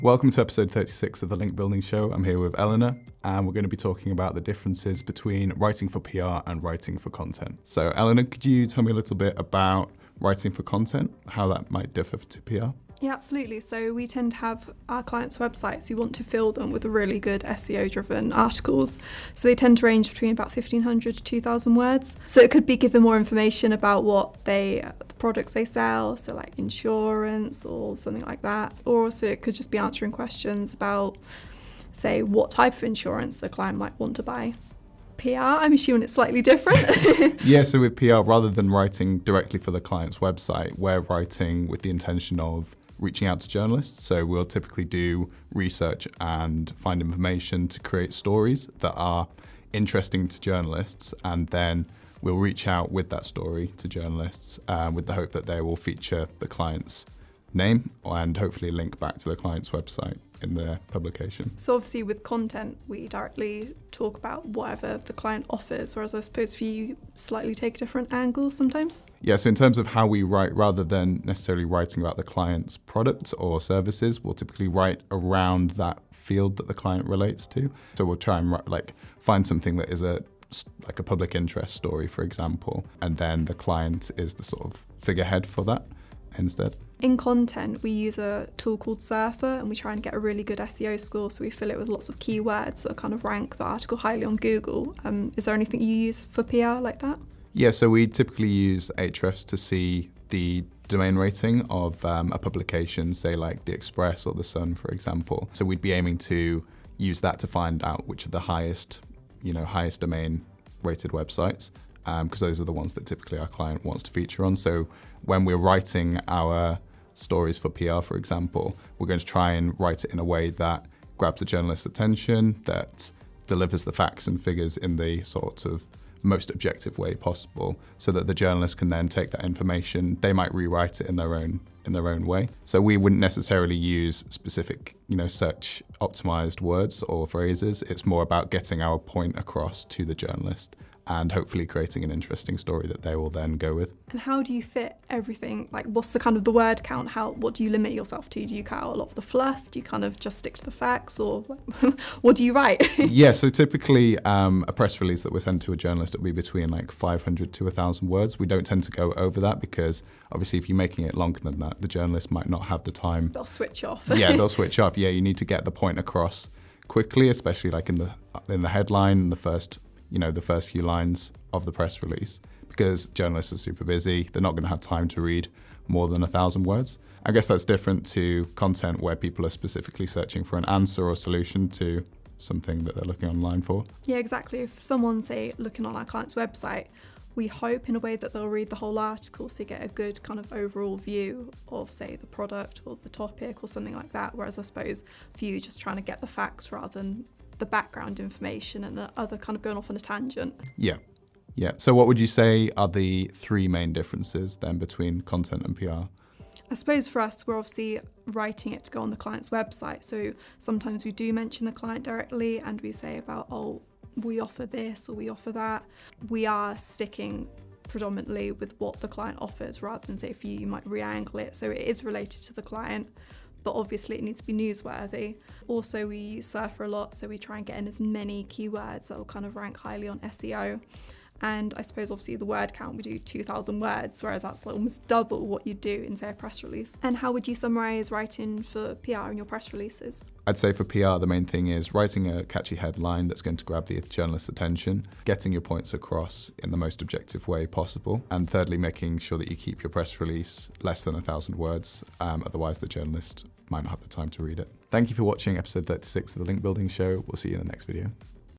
Welcome to episode 36 of the Link Building Show. I'm here with Eleanor, and we're going to be talking about the differences between writing for PR and writing for content. So Eleanor, could you tell me a little bit about writing for content, how that might differ to PR? Yeah, absolutely. So we tend to have our clients' websites, we want to fill them with really good SEO-driven articles. So they tend to range between about 1,500 to 2,000 words. So it could be giving more information about the products they sell, so like insurance or something like that. Or also it could just be answering questions about, say, what type of insurance a client might want to buy. PR, I'm assuming it's slightly different. Yeah, so with PR, rather than writing directly for the client's website, we're writing with the intention of reaching out to journalists. So we'll typically do research and find information to create stories that are interesting to journalists, and then we'll reach out with that story to journalists with the hope that they will feature the client's name and hopefully link back to the client's website in their publication. So obviously with content, we directly talk about whatever the client offers, whereas I suppose for you, slightly take a different angle sometimes. Yeah, so in terms of how we write, rather than necessarily writing about the client's product or services, we'll typically write around that field that the client relates to. So we'll try and find something that is a public interest story, for example, and then the client is the sort of figurehead for that instead. In content, we use a tool called Surfer, and we try and get a really good SEO score, so we fill it with lots of keywords that kind of rank the article highly on Google. Is there anything you use for PR like that? Yeah, so we typically use Ahrefs to see the domain rating of a publication, say like The Express or The Sun, for example. So we'd be aiming to use that to find out which are the highest domain rated websites, because those are the ones that typically our client wants to feature on. So when we're writing our stories for PR, for example, we're going to try and write it in a way that grabs the journalist's attention, that delivers the facts and figures in the sort of most objective way possible, so that the journalist can then take that information. They might rewrite it in their own way. So we wouldn't necessarily use specific, search optimized words or phrases. It's more about getting our point across to the journalist and hopefully creating an interesting story that they will then go with. And how do you fit everything? Like, what's the kind of the word count? What do you limit yourself to? Do you cut out a lot of the fluff? Do you kind of just stick to the facts, or what do you write? Yeah, so typically a press release that we're sent to a journalist will be between like 500 to 1,000 words. We don't tend to go over that because obviously if you're making it longer than that, the journalist might not have the time. They'll switch off. Yeah, they'll switch off. Yeah, you need to get the point across quickly, especially like in the headline, the first few lines of the press release, because journalists are super busy. They're not going to have time to read more than 1,000 words. I guess that's different to content where people are specifically searching for an answer or solution to something that they're looking online for. Yeah, exactly. If someone's, say, looking on our client's website, we hope in a way that they'll read the whole article so you get a good kind of overall view of, say, the product or the topic or something like that. Whereas I suppose for you, just trying to get the facts rather than the background information and the other kind of going off on a tangent. Yeah. So what would you say are the three main differences then between content and PR? I suppose for us, we're obviously writing it to go on the client's website. So sometimes we do mention the client directly and we say about, we offer this or we offer that. We are sticking predominantly with what the client offers rather than, say, for you might re-angle it. So it is related to the client, but obviously it needs to be newsworthy. Also, we use Surfer a lot, so we try and get in as many keywords that will kind of rank highly on SEO. And I suppose obviously the word count, we do 2,000 words, whereas that's like almost double what you do in, say, a press release. And how would you summarise writing for PR in your press releases? I'd say for PR, the main thing is writing a catchy headline that's going to grab the journalist's attention, getting your points across in the most objective way possible, and thirdly, making sure that you keep your press release less than 1,000 words, otherwise the journalist might not have the time to read it. Thank you for watching episode 36 of the Link Building Show. We'll see you in the next video.